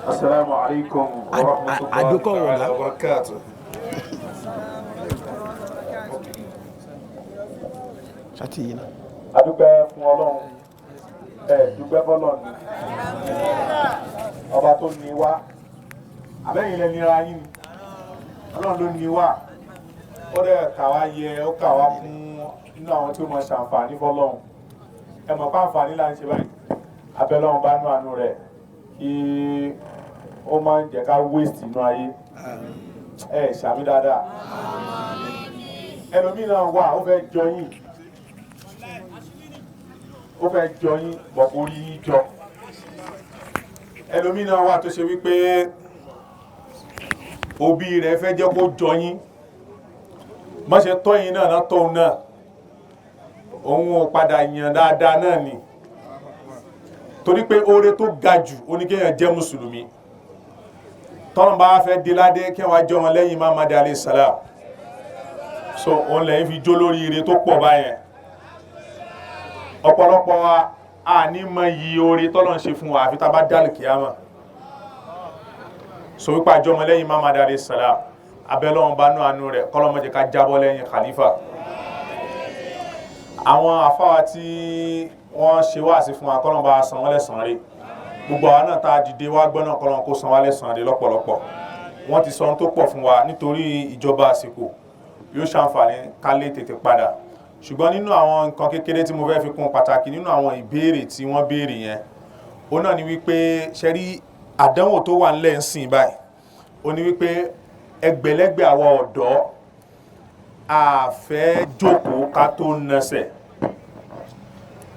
Assalamu alaikum wa rahmatullahi wa barakatuh. Adúpẹ́ fún Ọlọ́run, dúpẹ́ fọ́lọ́run ọba tó ní wá, àbẹ́yìn lẹ́ni ra yín ni, Ọlọ́run ló ní wá, ó dẹ̀ kàwá yẹ, ó kàwá fún inú àwọn tí ó mọ̀ ṣàǹfààní fọ́lọ́run. Ẹ mọ̀ pàǹfààní là ń ṣe báyìí, abẹ́lọ́run bá nú àánú rẹ̀ kí ó máa ń jẹ́ ká waste inú ayé. Ṣàmì dáadáa. Ẹlòmíràn wà, ó fẹ́ jọ yín. Ó fẹ́ jọ yín bọ̀ kó rí yín jọ. Ẹlòmíràn wà tó ṣe wípé òbí rẹ̀ fẹ́ jẹ́ kó jọ yín. Má ṣe tọ́ yín náà tóun náà. Òun ò padà yàn dáadáa náà ni. Torí pé oore tó ga jù oníkéèyàn jẹ́ mùsùlùmí. Tọ́nà bá fẹ́ dé ládé kí wọ́n jọ wọn lẹ́yìn Muhammad alayhi salam. So òun lẹ́yìn fi jó lórí ire tó pọ̀ báyẹn. Ọ̀pọ̀lọpọ̀ wa a ní mọ yí oore tọ́lọ̀ ń ṣe fún wa àfi tá bá dálì kíyámà. So wípé àjọ wọn lẹ́yìn Muhammad alayhi salam. Abẹ́lọ́wọ́n bá nú àánú rẹ̀ kọ́lọ́mọ́ jẹ́ ká jábọ́ lẹ́yìn khalifa. Àwọn àfáwà tí wọ́n ṣe wáàsí fún wa kọ́lọ́mọ́ bá san wọ́n lẹ́san rẹ̀. Gbogbo àwọn náà tá a dìde wá gbọ́ náà kọ́lọ́mọ́ kó san wá lẹ́san rẹ̀ lọ́pọ̀lọpọ̀. Wọ́n ti sọ ohun tó pọ̀ fún wa nítorí ìjọba àsìkò yóò ṣàǹfààní ká lè tètè padà. Ṣùgbọ́n nínú àwọn nǹkan kékeré tí mo fẹ́ fi kún pàtàkì nínú àwọn ìbéèrè tí wọ́n béèrè yẹn, ó náà ni wípé ṣẹ́rí àdánwò tó wà ńlẹ̀ ń sìn báyìí. Ó ní wípé ẹgbẹ̀lẹ́gbẹ̀ àwọn ọ̀dọ́ a fẹ́ jókòó ká tó nasẹ̀.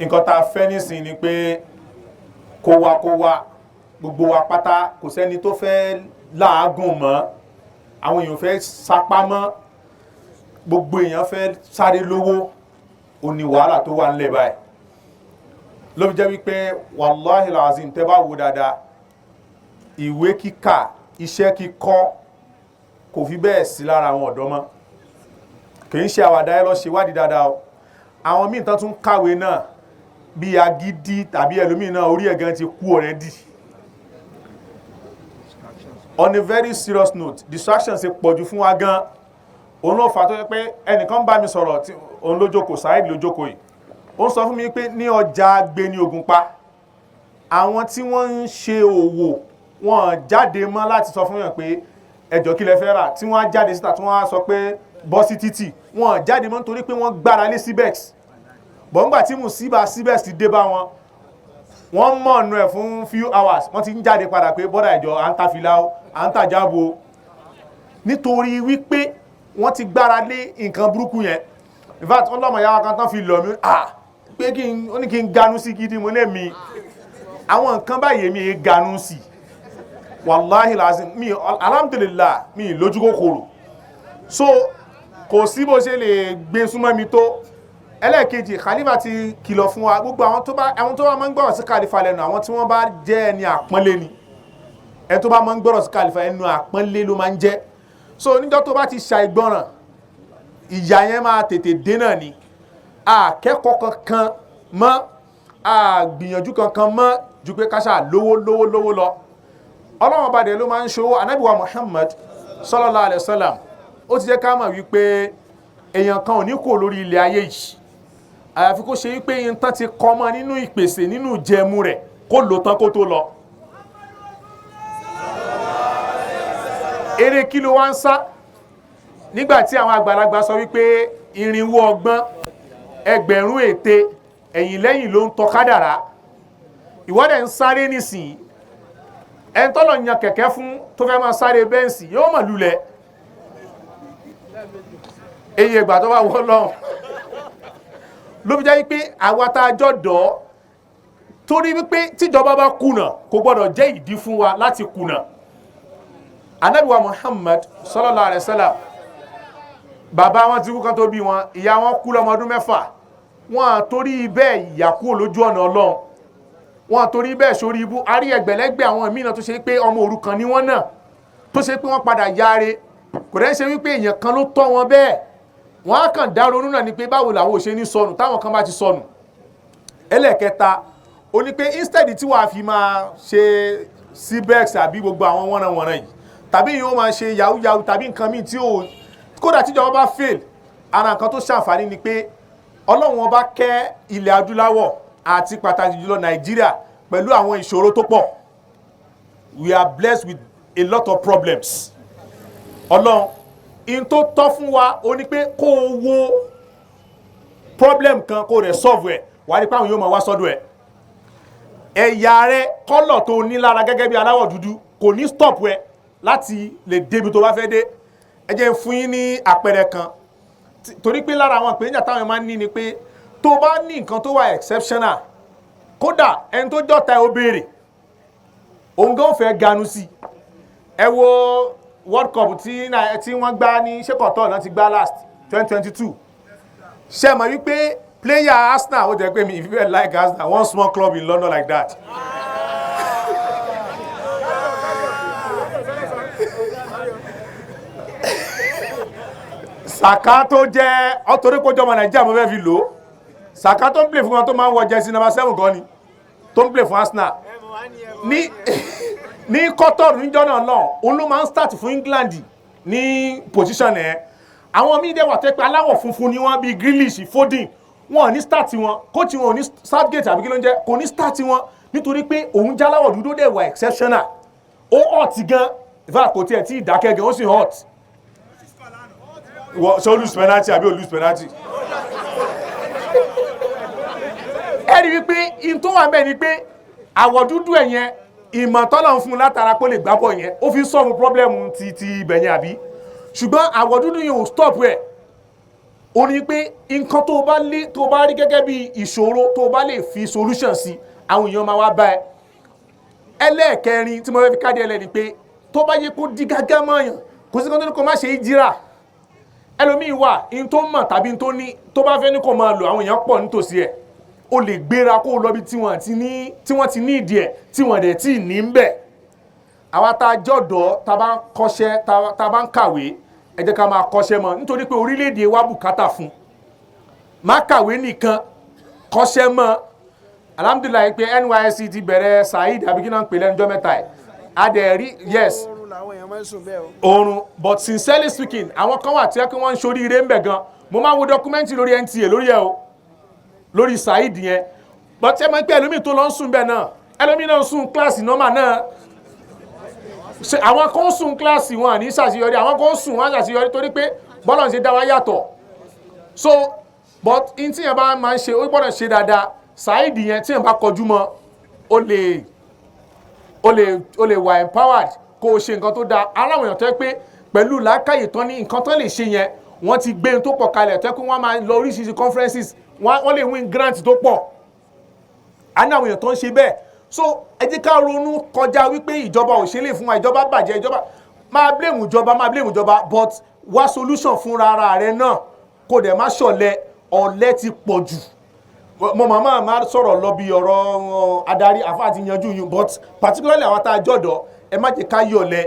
Nǹkan tá a fẹ́ nísìn ni pé kó wá gbogbo wa pátá, kò sẹ́ni tó fẹ́ láàgùn mọ́, àwọn èèyàn fẹ́ sapá mọ́, gbogbo èèyàn fẹ́ sáré lówó. Ó ní wàhálà tó wà ńlẹ̀ báyìí. Ló fi jẹ́ wípé wàláhì làzim tẹ́ bá wò dáadáa, ìwé kíkà, iṣẹ́ kíkọ́ kò fi bẹ́ẹ̀ sí lára àwọn ọ̀dọ́ mọ́. Kì í ṣe àwàdà ẹ lọ ṣe wádìí dáadáa o. Àwọn míì tán tún kàwé náà bí agídí tàbí ẹlòmíì náà orí ẹ̀gán ti kú already. On a very serious note, distractions ṣe pọ̀jù fún wa gan. Òun ló fà tó yẹ pé ẹnìkan bá mi sọ̀rọ̀ tí òun ló jókòó, Saheed ló jókòó yìí. Ó ń sọ fún mi pé ní ọjà Agbeni Ògùnpa, àwọn tí wọ́n ń ṣe òwò wọn jáde mọ́ láti sọ fún yàn pé ẹjọ́ kí lẹ fẹ́ rà, tí wọ́n á jáde síta tí wọ́n á sọ pé bọ́ sí títì, wọn jáde mọ́ nítorí pé wọ́n gbára lé Cibex. Bọ̀ǹgbà tí mùsíbà Cibex ti dé bá wọn, wọ́n mọ̀ ọ̀nà ẹ̀ fún few hours, wọ́n ti ń jáde padà pé bọ́dà ìjọ à ń ta fìlà o, à ń ta jábo, nítorí wípé wọ́n ti gbára lé nǹkan burúkú yẹn. In fact ọlọ́mọ ìyá wa kan tán fi lọ mí pé ó ní kí n ganú sí gidi, mo ní mi àwọn nǹkan báyìí mi ganú sí. Wallahi lazim mi alhamdulillah mi lójú kòkòrò. So kò sí bó ṣe lè gbé súnmọ́ mi tó. Ẹlẹ́ẹ̀kejì, khalifa ti kìlọ̀ fún wa gbogbo àwọn tó bá máa ń gbọ́rọ̀ sí khalifa lẹ́nu, àwọn tí wọ́n bá jẹ́ ẹni àpọ́nlé ni. Ẹni tó bá máa ń gbọ́rọ̀ sí khalifa ẹnu àpọ́nlé ló máa ń jẹ́. So níjọ́ tó bá ti ṣàìgbọràn, ìyà yẹn máa tètè dé náà ni. Akẹ́kọ̀ọ́ kankan mọ́, gbìyànjú kankan mọ́ ju pé káṣà lówó lọ. Ọlọ́run bá dẹ̀ ló máa ń ṣòwò. Ànábì wa Muhammad sallallahu alaihi wasallam ó ti jẹ́ ká mọ̀ wípé èèyàn kan ò ní kò lórí ilẹ̀ ayé yìí àyàfi kó ṣe wípé yín tán ti kọ́ mọ́ nínú ìpèsè nínú ìjẹmu rẹ̀ kó lò tán kó tó lọ. Eré kí ló wá ń sá nígbà tí àwọn àgbàlagbà sọ wípé irinwó ọgbọ́n ẹgbẹ̀rún ète ẹ̀yìn lẹ́yìn ló ń tọ́ kádàrá. Ìwọ́dẹ̀ ń sáré nísìnyí, ẹni tọ́lọ̀ yan kẹ̀kẹ́ fún tó fẹ́ máa sáré bẹ́ǹsì yóò mọ̀ lulẹ̀. Eye ìgbà tó bá wọ́ lọ́hùn ló fi jẹ́ wípé àwa tá a jọ dọ̀ torí wípé tíjọba bá kùnà kò gbọ́dọ̀ jẹ́ ìdí fún wa láti kùnà. Ànábì wa Muhammad sallallahu alaihi wasallam, bàbá wọn ti kú kan tó bí wọn, ìyá wọn kú lọ́mọ ọdún 6. Wọn torí bẹ́ẹ̀ ìyà kú lójú ọ̀nà Ọlọ́run, wọn torí bẹ́ẹ̀ sórí ibú. A rí ẹgbẹ̀lẹ́gbẹ̀ àwọn mìíràn tó ṣe pé ọmọ òrukàn ni wọ́n náà, tó ṣe pé wọ́n padà yáre. Kò dẹ́ ṣe wípé èèyàn kan ló tọ́ wọn bẹ́ẹ̀, wọ́n á kàn dá ronú náà ni pé báwo làwọn ò ṣe ní sọnù táwọn kan bá ti sọnù. Ẹlẹ́ẹ̀kẹta, ó ní pé instead tí wàá fi máa ṣe cbex àbí gbogbo àwọn wọ́nranwọ̀nran yìí tàbí yìí ó máa ṣe yahoo yahoo tàbí nǹkan míì tí ó kódà tíjọba bá fail ara nǹkan tó ṣàǹfààní ni pé ọlọ́run ọba kẹ́ ilẹ̀ adúláwọ̀ àti pàtàkì jùlọ nàìjíríà pẹ̀lú àwọn ìṣòro tó pọ̀ we are blessed with a lot of problems ọlọ́run in tó tọ́ fún wa ó ní pé kó o wo problem kan kó o rẹ̀ solve ẹ̀ wà ní pé àwọn yóò máa wá sọ́dọ̀ ẹ̀ ẹ̀yà rẹ kọ́lọ̀ tó ní lára gẹ́gẹ́ bí aláwọ̀ dúdú kò ní stop ẹ láti lè débi tó bá fẹ́ dé ẹ jẹ́ fún yín ní àpẹẹrẹ kan torí pé lára àwọn ìpèníjà táwọn máa ń ní ni pé tó bá ní nǹkan tó wà exceptional kódà ẹni tó jọ́ta ẹ ó béèrè òun gan fẹ́ ganu sí ẹ wo world cup tí wọ́n gbá ní ṣẹ́kọ̀tọ̀ náà ti gbá last 2022 ṣe mọ̀ wípé player Arsenal ó jẹ́ pé mi if you like Arsenal one small club in London like that Saka tó jẹ́ ọ̀tọ̀rí kó jọmọ Nàìjíríà mo fẹ́ fi lò Saka tó ń play fún wọn tó máa ń wọ jersey number 7 gan ni tó ń play fún Arsenal ní kọ́tọ̀rù níjọ́ náà náà òun ló máa ń start fún England ní position ẹ̀ àwọn míì dẹ̀ wà tẹ́ pé aláwọ̀ funfun ni wọ́n bíi Grealish Foden wọn ò ní start wọn coach wọn ò ní Southgate àbí kí ló ń jẹ́ kò ní start wọn nítorí pé òun jáláwọ̀ dúdú dẹ̀ wà exceptional ó hot gan ìfà kò tiẹ̀ tí ìdákẹ́ gan ó sì hot ṣe ó lose penalty àbí ó lose penalty ẹ rí wípé in tó wà ń bẹ̀ ni pé àwọ̀ dúdú ẹ̀ yẹn ìmọ̀ tọ́lọ̀ ń fún un látara kó lè gbábọ̀ yẹn ó fi solve problem ti ibẹ̀ yẹn àbí ṣùgbọ́n àwọ̀ dúdú yẹn ò stop ẹ̀ ó ní pé nǹkan tó bá rí gẹ́gẹ́ bí ìṣòro tó bá lè fi solution sí àwọn èèyàn máa wá bá ẹ ẹlẹ́ẹ̀kẹrin tí mo fẹ́ fi káàdì ẹlẹ́ni pé tó bá yẹ kó di gágá mọ́yàn kò sí kan tó ní kó má ṣe ìjìrà ẹlòmíì wà in tó mọ̀ tàbí in tó ní tó bá fẹ́ ní kó máa lò àwọn èèyàn pọ̀ nítòsí ẹ̀ o lè gbéra kó lọ bí tí wọ́n ti ní ìdí ẹ̀ tí wọ́n dẹ̀ tí ní ń bẹ̀ àwa tá a jọ̀dọ̀ tá bá ń kọ́ṣẹ́ tá bá ń kàwé ẹ jẹ́ ká máa kọ́ṣẹ́ mọ́ nítorí pé orílẹ̀-èdè wa bùkátà fún má kàwé nìkan kọ́ṣẹ́ mọ́ alhamdulilayi pé NYSC ti bẹ̀rẹ̀ Saheed àbí kí náà ń pè lẹ́nujọ́ mẹ́ta ẹ̀ adẹ̀rí yes oorun but sincerely speaking àwọn kan wà tí wọ́n ń ṣoríire ń bẹ̀ gan mo máa ń wo dọkumẹ́ntì lórí NTA lórí ẹ̀ o lórí Saheed yẹn but ẹ mọ̀ pé ẹlòmíì tó lọ ń sùn bẹ́ẹ̀ náà ẹlòmíì náà ń sùn kíláàsì nọ́mà náà àwọn kan ń sùn kíláàsì wọn ní ṣàṣeyọrí àwọn kan ń sùn wọn ṣàṣeyọrí torí pé bọ́lọ̀ ń ṣe dá wa yàtọ̀ so but in tí yẹn bá máa ń ṣe ó gbọ́dọ̀ ṣe dáadáa Saheed yẹn tí yẹn bá kọjú mọ́ ó lè wà empowered kó o ṣe nǹkan tó dáa aláwọ̀ èèyàn tó yẹ pé pẹ̀lú làákàyè tán ní nǹkan tán lè ṣe yẹn wọ́n ti gbé tó pọ̀ kalẹ̀ tó yẹ pé wọ́n máa lọ oríṣiríṣi conferences wọ́n lè win grant tó pọ̀ a ní àwọn èèyàn tó ń ṣe bẹ́ẹ̀ so ẹ jẹ́ ká ronú kọjá wípé ìjọba ò ṣe lè fún wa ìjọba bàjẹ́ ìjọba máa blame ìjọba but wá solution fúnra ara rẹ náà kó dẹ̀ má ṣọ̀lẹ ọ̀lẹ ti pọ̀ jù mo máa sọ̀rọ̀ lọ bí ọ̀rọ̀ adarí àfáà ti yanjú yín but particularly àwọn tá a jọ̀dọ̀ ẹ má jẹ́ ká yọ̀lẹ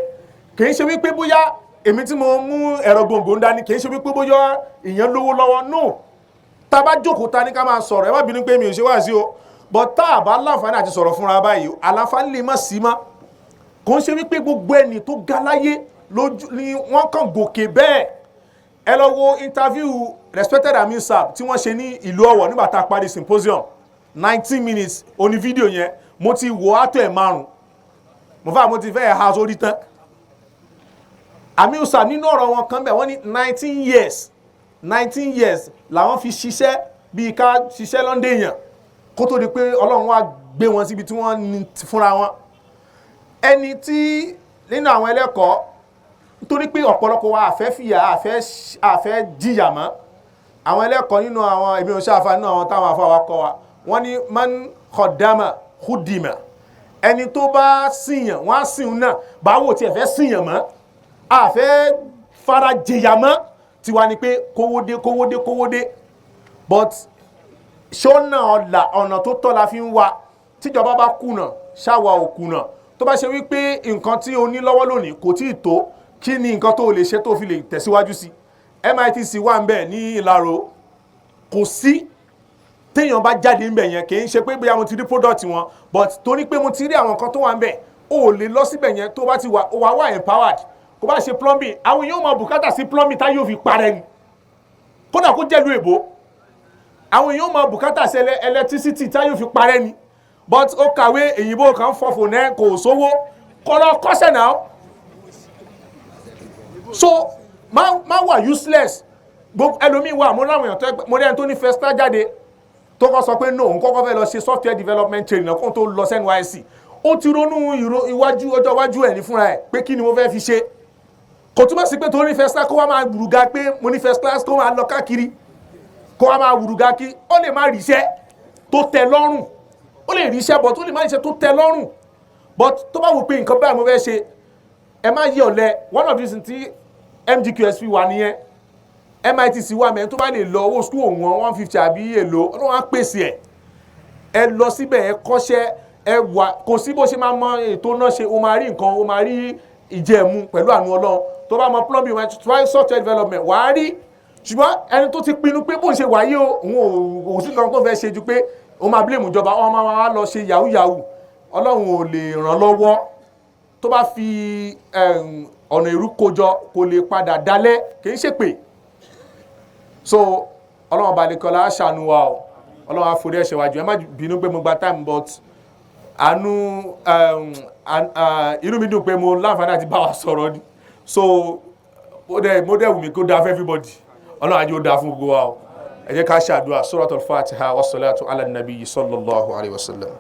kì í ṣe wípé bóyá èmi tí mo mú ẹ̀rọ gbòǹgbò ń dání kì í ṣe wípé bóyá ìyẹn lówó lọ́wọ́ no tá a bá jókòó ta ní ká máa sọ̀rọ̀ ẹ má bínú pé mi ò ṣe wá sí o but tá a bá láǹfààní àti sọ̀rọ̀ fúnra báyìí àlàǹfààní lè má sí mọ́ kò ń ṣe wípé gbogbo ẹni tó ga láyé lójú ni wọ́n kàn gòkè bẹ́ẹ̀ ẹ lọ wo interview respected Amir Sab tí wọ́n ṣe ní ìlú Ọ̀wọ̀ nígbà tá a parí symposium 19 minutes oní fídíò yẹn mo ti wò á tó ẹ̀ márùn mo ti fẹ́ ẹ̀ ha sórí tán Amir Sab nínú ọ̀rọ̀ wọn kan bẹ̀ wọ́n ní 19 years làwọn fi ṣiṣẹ́ bíi ká ṣiṣẹ́ lọ́ndé èèyàn kó tó di pé Ọlọ́run wá gbé wọn síbi tí wọ́n ní fúnra wọn ẹni tí nínú àwọn ẹlẹ́kọ̀ọ́ nítorí pé ọ̀pọ̀lọpọ̀ wa àfẹ́ fìyà àfẹ́ jìyà mọ́ àwọn ẹlẹ́kọ̀ọ́ nínú àwọn èmi ò ṣàfà nínú àwọn táwọn afọ àwakọ̀ wa wọ́n ní man khuddama khuddima ẹni tó bá sìyàn wọ́n á sìn náà báwo tí ẹ fẹ́ sìyàn mọ́ àfẹ́ fara jìyà mọ́ tiwa ni pé kówódé but ṣọ́nà ọ̀nà tó tọ́ la fi ń wa tíjọba bá kùnà ṣáwa ò kùnà tó bá ṣe wípé nǹkan tí o ní lọ́wọ́ lónìí kò tí ì tó kí ni nǹkan tó lè ṣe tó fi lè tẹ̀síwájú sí MITC wà ń bẹ̀ ní Ìlaro kò sí téèyàn bá jáde ńbẹ̀ yẹn kì í ṣe pé bóyá mo ti rí product wọn but torí pé mo ti rí àwọn nǹkan tó wà ńbẹ̀ o lè lọ síbẹ̀ yẹn tó bá ti wà empowered kó bá ṣe plumbing àwọn èèyàn máa bùkátà sí plumbing tá yóò fi parẹ́ ni kódà kó jẹ́lu èbó àwọn èèyàn máa bùkátà sí electricity tá yóò fi parẹ́ ni but ó kàwé èyìnbó kan fọfò náà kò sówó kọ́lọ́ kọ́sẹ̀ náà so má wà useless gbogbo ẹlòmíì wà mo láwọn èèyàn tó mo rí ẹni tó ní first class jáde tó kọ́ sọ pé no òun kọ́kọ́ fẹ́ lọ ṣe software development training náà kó tó lọ sí NYSC ó ti ronú iwájú ọjọ́ iwájú ẹ̀ ní fúnra ẹ̀ pé kí ni mo fẹ́ fi ṣe kò túmọ̀ sí pé tó ní first class kó wá máa wùrùgà pé mo ní first class kó máa lọ káàkiri kó wá máa wùrùgà kí ó lè má ríṣẹ́ tó tẹ́ lọ́rùn ó lè ríṣẹ́ but ó lè má ríṣẹ́ tó tẹ́ lọ́rùn but tó bá wù pé nǹkan báyìí mo fẹ́ ṣe ẹ má yí ọ̀lẹ one of the reasons tí MGQSP wà nìyẹn MITC wà mẹ́rin tó bá lè lọ owó school òun 150 àbí èlò ọlọ́run á pèsè ẹ lọ síbẹ̀ ẹ kọ́ṣẹ́ ẹ wà kò sí bó ṣe máa mọ ètò náà ṣe o máa rí nǹkan o máa rí ìjẹ̀mú pẹ̀lú àánú ọlọ́run tó bá mọ plumbing wọn try software development wà á rí ṣùgbọ́n ẹni tó ti pinnu pé bó ń ṣe wáyé o òun ò sí nǹkan tó fẹ́ ṣe ju pé o máa blame ìjọba o máa lọ ṣe yahoo yahoo ọlọ́run ò lè ràn lọ́wọ́ tó bá fi ọ̀nà ìrú kójọ kò lè padà dalẹ̀ kì í ṣèpè so ọlọ́run ọba àlekọ́lá ṣàánú wa o ọlọ́run àforí ẹ̀ṣẹ̀ wájú ẹ má bínú pé mo gba time but àánú inú mi dùn pé mo láǹfààní àti bá wa sọ̀rọ̀ ni so mo dẹ̀ wù mí kó dáa fún everybody ọlọ́run àjẹ́ ó dáa fún gbogbo wa o ẹ jẹ́ ká ṣàdúrà suratul Fatiha wa salatu ala nabi sallallahu alayhi wa sallam.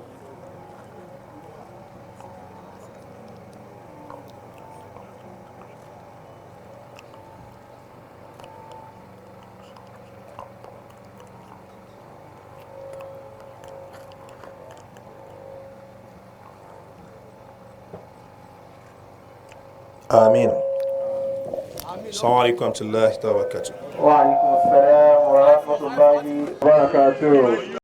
آمين. السلام عليكم ورحمة الله وبركاته. وعليكم السلام ورحمة الله وبركاته.